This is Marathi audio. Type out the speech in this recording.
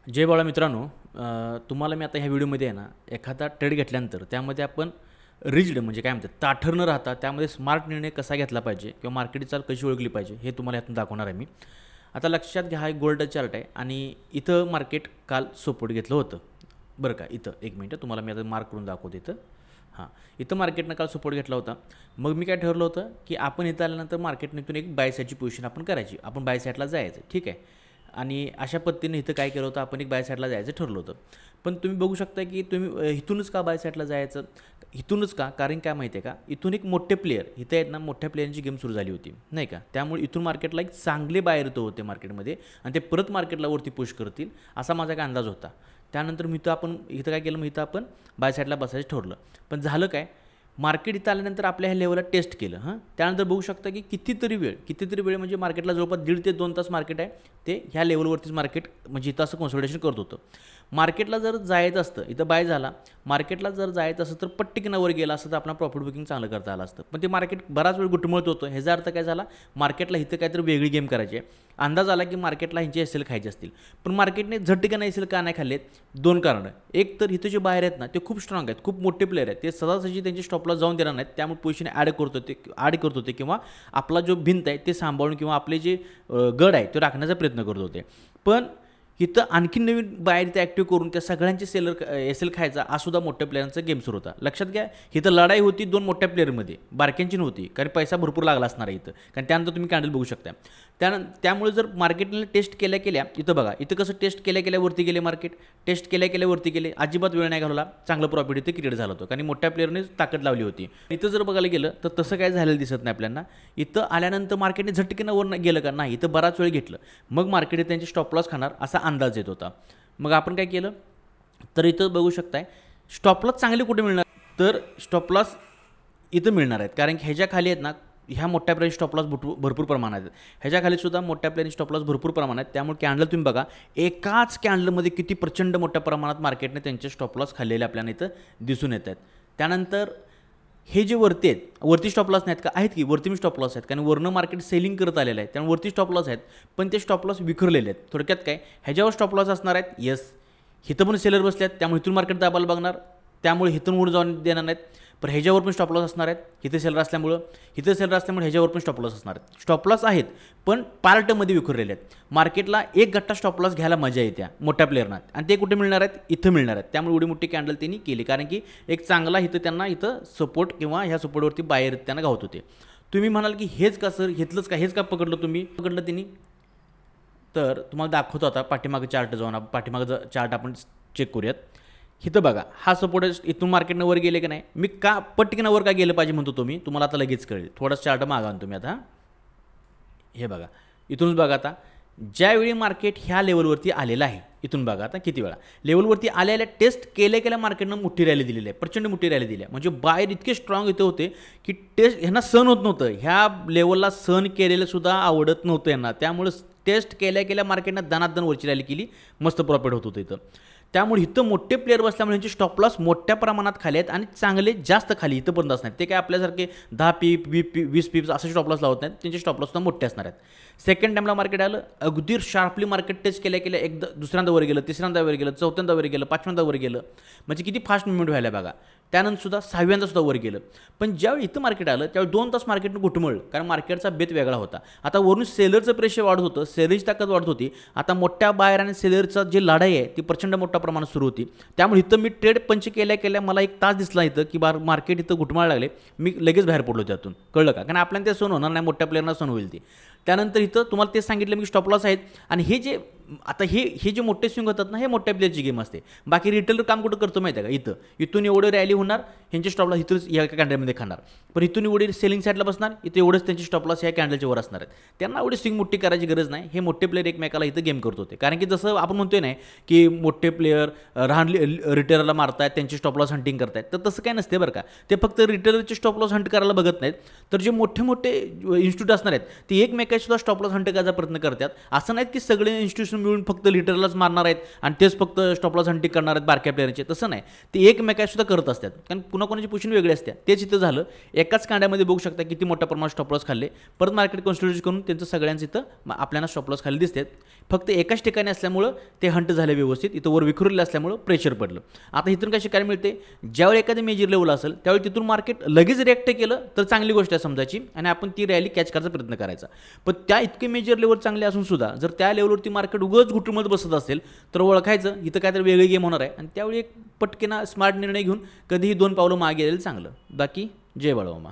जय बाळा मित्रांनो, तुम्हाला मी आता ह्या व्हिडिओमध्ये आहे ना एखादा ट्रेड घेतल्यानंतर त्यामध्ये आपण रिज्ड म्हणजे काय म्हणतात ताठर न राहता त्यामध्ये स्मार्ट निर्णय कसा घेतला पाहिजे किंवा मार्केटची चाल कशी ओळखली पाहिजे हे तुम्हाला यातून दाखवणार आहे मी. आता लक्षात घ्या, हा एक गोल्ड चार्ट आहे आणि इथं मार्केट काल सपोर्ट घेतलं होतं बरं का. इथं एक मिनटं तुम्हाला मी आता मार्क करून दाखवतो. इथं हां, इथं मार्केटनं काल सपोर्ट घेतला होता. मग मी काय ठरवलं होतं की आपण इथं आल्यानंतर मार्केटने इथून एक बाय साईडची पोझिशन आपण करायची, आपण बाय साईडला जायचं, ठीक आहे. आणि अशा पद्धतीने इथं काय केलं होतं, आपण एक बाय साईडला जायचं ठरलं होतं. पण तुम्ही बघू शकता की तुम्ही इथूनच का बाय साईडला जायचं, इथूनच का, कारण काय माहिती आहे का, इथून एक मोठे प्लेयर इथं आहेत ना, मोठ्या प्लेयरची गेम सुरू झाली होती नाही का. त्यामुळे इथून मार्केटला एक चांगले बायर येतो होते मार्केटमध्ये आणि ते परत मार्केटला वरती पुश करतील असा माझा काय अंदाज होता. त्यानंतर मी आपण इथं काय केलं, मग इथं आपण बाय साईडला बसायचं ठरलं. पण झालं काय, मार्केट इथं आल्यानंतर आपल्या ह्या लेवलला टेस्ट केलं. त्यानंतर बघू शकता की कितीतरी वेळ म्हणजे मार्केटला जवळपास 1.5 ते 2 तास मार्केट आहे ते ह्या लेवलवरतीच मार्केट म्हणजे इथं असं कन्सोलिडेशन करत होतं. मार्केटला जर जायचं असतं, इथं बाय झाला, मार्केटला जर जायचं असतं तर पट्टिकनं वर गेला असतं तर आपला प्रॉफिट बुकिंग चांगलं करता आलं असतं. पण ते मार्केट बराच वेळ घुटमळत होतं. ह्याचा अर्थ काय झाला, मार्केटला इथं काहीतरी वेगळी गेम करायची आहे. अंदाज आला की मार्केटला ह्यांचे एस-एल खायचे असतील. पण मार्केटने झटकन एस-एल का नाही खाल्लेत, 2 कारणं. एक तर इथं जे बाहेर आहेत ना ते खूप स्ट्रॉंग आहेत, खूप मोठे प्लेयर आहेत, ते सहजासहजी त्यांचे स्टॉपला जाऊन देणार नाहीत. त्यामुळे पोझिशन ॲड करत होते किंवा आपला जो भिंत आहे ते सांभाळून किंवा आपले जे गड आहे तो राखण्याचा प्रयत्न करत होते. पण इथं आणखी नवीन बाहेर इथं ॲक्टिव्ह करून त्या सगळ्यांचे एस-एल खायचा हा सुद्धा मोठ्या प्लेयरांचा गेम सुरू होता. लक्षात घ्या, इथं लढाई होती 2 मोठ्या प्लेअरमध्ये, बारक्यांची नव्हती, कारण पैसा भरपूर लागला असणार आहे इथं, कारण त्यानंतर तुम्ही कॅन्डल बघू शकता. त्यामुळे जर मार्केटने टेस्ट केल्या इथं बघा, इथं कसं टेस्ट केल्या वरती गेले, मार्केट टेस्ट केल्या वरती गेले, अजिबात वेळ नाही घालवला, चांगलं प्रॉफिट इथे क्रिएट झालं होतं कारण मोठ्या प्लेअरने ताकद लावली होती. इथं जर बघायला गेलं तर तसं काय झालेलं दिसत नाही आपल्याला. इथं आल्यानंतर मार्केटने झटकीनं वर गेलं का नाही, इथं बराच वेळ घेतलं, मग मार्केट त्यांचे स्टॉप लॉस खाणार असा अंदाज येत होता. मग आपण काय केलं, तर इथं बघू शकताय स्टॉप लॉस चांगले कुठे मिळणार, तर स्टॉप लॉस इथं मिळणार आहेत, कारण की ह्याच्या खाली आहेत ना ह्या मोठ्या प्लेअर स्टॉप लॉस भरपूर प्रमाणात आहेत. ह्याच्या खाली सुद्धा मोठ्या प्लेअर स्टॉप लॉस भरपूर प्रमाणात आहेत. त्यामुळे कॅन्डल तुम्ही बघा, एकाच कॅन्डलमध्ये किती प्रचंड मोठ्या प्रमाणात मार्केटने त्यांचे स्टॉप लॉस खाल्लेले आपल्याला इथं दिसून येत आहेत. त्यानंतर हे जे वरती आहेत, वरती स्टॉप लॉस नाहीत का, आहेत की वरती मी स्टॉप लॉस आहेत, कारण वरनं मार्केट सेलिंग करत आलेलं आहे, त्यामुळे वरती स्टॉप लॉस आहेत. पण ते स्टॉप लॉस विखरलेले आहेत. थोडक्यात काय, ह्याच्यावर स्टॉप लॉस असणार आहेत, येस, इथं पण सेलर बसले आहेत त्यामुळे इथून मार्केट दाबायला बघणार, त्यामुळे इथून वर जाऊन देणार नाहीत. पण ह्याच्यावर पण स्टॉप लॉस असणार आहेत, इथे सेलर असल्यामुळे ह्याच्यावर पण स्टॉप लॉस असणार आहेत. स्टॉप लॉस आहेत पण पार्टमध्ये विखुरलेले आहेत. मार्केटला एक गट्टा स्टॉप लॉस घ्यायला मजा येत्या मोठ्या प्लेअरना, आणि ते कुठे मिळणार आहेत, इथं मिळणार आहेत. त्यामुळे एवढी मोठी कॅन्डल त्यांनी केली, कारण की एक चांगला इथं त्यांना इथं सपोर्ट किंवा ह्या सपोर्टवरती बाहेर त्यांना गावत होते. तुम्ही म्हणाल की हेच का सर, घेतलंच का, हेच का पकडलं त्यांनी, तर तुम्हाला दाखवतो आता पाठीमागं चार्ट जाऊन, पाठीमागं चार्ट आपण चेक करूयात. इथं बघा, हा सपोर्ट इथून मार्केटनं वर गेले की नाही, मी का पटकन वर का गेलं पाहिजे म्हणतो तुम्हाला आता लगेच कळेल. थोडासा चार्ट मागा तुम्ही आता, हे बघा इथूनच बघा. आता ज्यावेळी मार्केट ह्या लेवलवरती आलेलं आहे, इथून बघा आता किती वेळा लेवलवरती आलेल्या टेस्ट केल्या मार्केटनं मोठी रॅली दिलेली आहे, प्रचंड मोठी रॅली दिली आहे. म्हणजे बायर इतके स्ट्रॉंग इथे होते की टेस्ट ह्यांना सहन होत नव्हतं, ह्या लेवलला सहन केलेलं सुद्धा आवडत नव्हतं यांना. त्यामुळे टेस्ट केल्या मार्केटनं दनादन वरची रॅली केली, मस्त प्रॉफिट होत होतं इथं. त्यामुळे इथं मोठे प्लेअर बसल्यामुळे यांचे स्टॉप लॉस मोठ्या प्रमाणात खाली आहेत आणि चांगले जास्त खाली इथं पण असणार. ते काय आपल्यासारखे 10 पीप 20 पीप्स असे स्टॉप लॉस लावत नाहीत, त्यांचे स्टॉप लॉस सुद्धा मोठे असणार आहेत. सेकंड टाईमला मार्केट आलं, अगदी शार्पली मार्केट टेस्ट केल्या एकदा दुसऱ्यांदा वर गेलं, तिसऱ्यांदा वर गेलं, चौथ्यांदा वर गेलं, पाचव्यांदा वर गेलं, म्हणजे किती फास्ट मुवमेंट व्हायला बघा. त्यानंतर सुद्धा 6व्यांदा सुद्धा वर गेलं. पण ज्यावेळी इथं मार्केट आलं त्यावेळी 2 तास मार्केटनं घुटमळलं, कारण मार्केटचा बेत वेगळा होता. आता वरून सेलरचं प्रेशर वाढत होतं, सेलरची ताकद वाढत होती. आता मोठ्या बायर आणि सेलरचा जे लढाई आहे ती प्रचंड मोठ्या प्रमाणात सुरू होती. त्यामुळे इथं मी ट्रेड पंच केल्या मला 1 तास दिसला इथं की मार्केट इथं घुटमाळायला लागले, मी लगेच बाहेर पडलो त्यातून, कळलं का, कारण आपल्याला ते सण होणार नाही, मोठ्या प्लेअरना सण होईल ती. त्यानंतर इथं तुम्हाला तेच सांगितलं मी, स्टॉप लॉस आहेत. आणि हे जे मोठे स्विंग होतात ना, हे मोठ्या प्लेअरची गेम असते. बाकी रिटेलर काम कुठं करतो माहिती आहे का, इथून एवढं रॅली होणार, ह्यांचे स्टॉप लॉस इथून या कॅन्डलमध्ये खाणार, पण इथून एवढी सेलिंग साईडला बसणार, इथं एवढंच त्यांचे स्टॉप लॉस ह्या कॅन्डलच्या वर असणार आहेत. त्यांना एवढी स्विंग मोठी करायची गरज नाही, हे मोठे प्लेअर एकमेकाला इथं गेम करत होते. कारण की जसं आपण म्हणतोय नाही की मोठे प्लेअर रिटेलरला मारतायत, त्यांचे स्टॉप लॉस हंटिंग करतायत, तर तसं काय नसते बरं का. ते फक्त रिटेलरचे स्टॉप लॉस हंट करायला बघत नाहीत, तर जे मोठे इन्स्टिट्यूट असणार आहेत ते एकमेकाशी सुद्धा स्टॉप लॉस हंट करायचा प्रयत्न करतात. असं नाहीत की सगळे इन्स्टिट्यूशन मिळून फक्त रिटेलरलाच मारणार आहेत आणि तेच फक्त स्टॉप लॉस हंटिंग करणार आहेत बारक्या प्लेअरचे, तसं नाही, ते एकमेकाशी सुद्धा करत असतात, कारण पुन्हा कोणाची पोझिशन वेगळी असते. तेच इथं झालं, एकाच कांड्यामध्ये बघू शकता किती मोठ्या प्रमाणात स्टॉप लॉस खाल्ले. परत मार्केट कन्सोलिडेशन करून त्यांचं सगळ्यांचं इथं आपल्याला स्टॉप लॉस खाली दिसतात. फक्त एकाच ठिकाणी असल्यामुळं ते हंट झाले व्यवस्थित, इथं वर विखुरलेलं असल्यामुळं प्रेशर पडलं. आता इथून काय शिकायला मिळते, ज्यावेळी एखादी मेजर लेवल असेल त्यावेळी तिथून मार्केट लगेच रिॲक्ट केलं तर चांगली गोष्ट आहे समजायची आणि आपण ती रॅली कॅच करायचा प्रयत्न करायचा. पण त्या इतके मेजर लेवल चांगले असून सुद्धा जर त्या लेवलवरती मार्केट उगाच घुटमत बसत असेल तर ओळखायचं इथं काहीतरी वेगळी गेम होणार आहे आणि त्यावेळी एक पटकेना स्मार्ट निर्णय घेऊन कधीही 2 पावलं मागे गेलेलं चांगलं. बाकी जय बाळूमामा.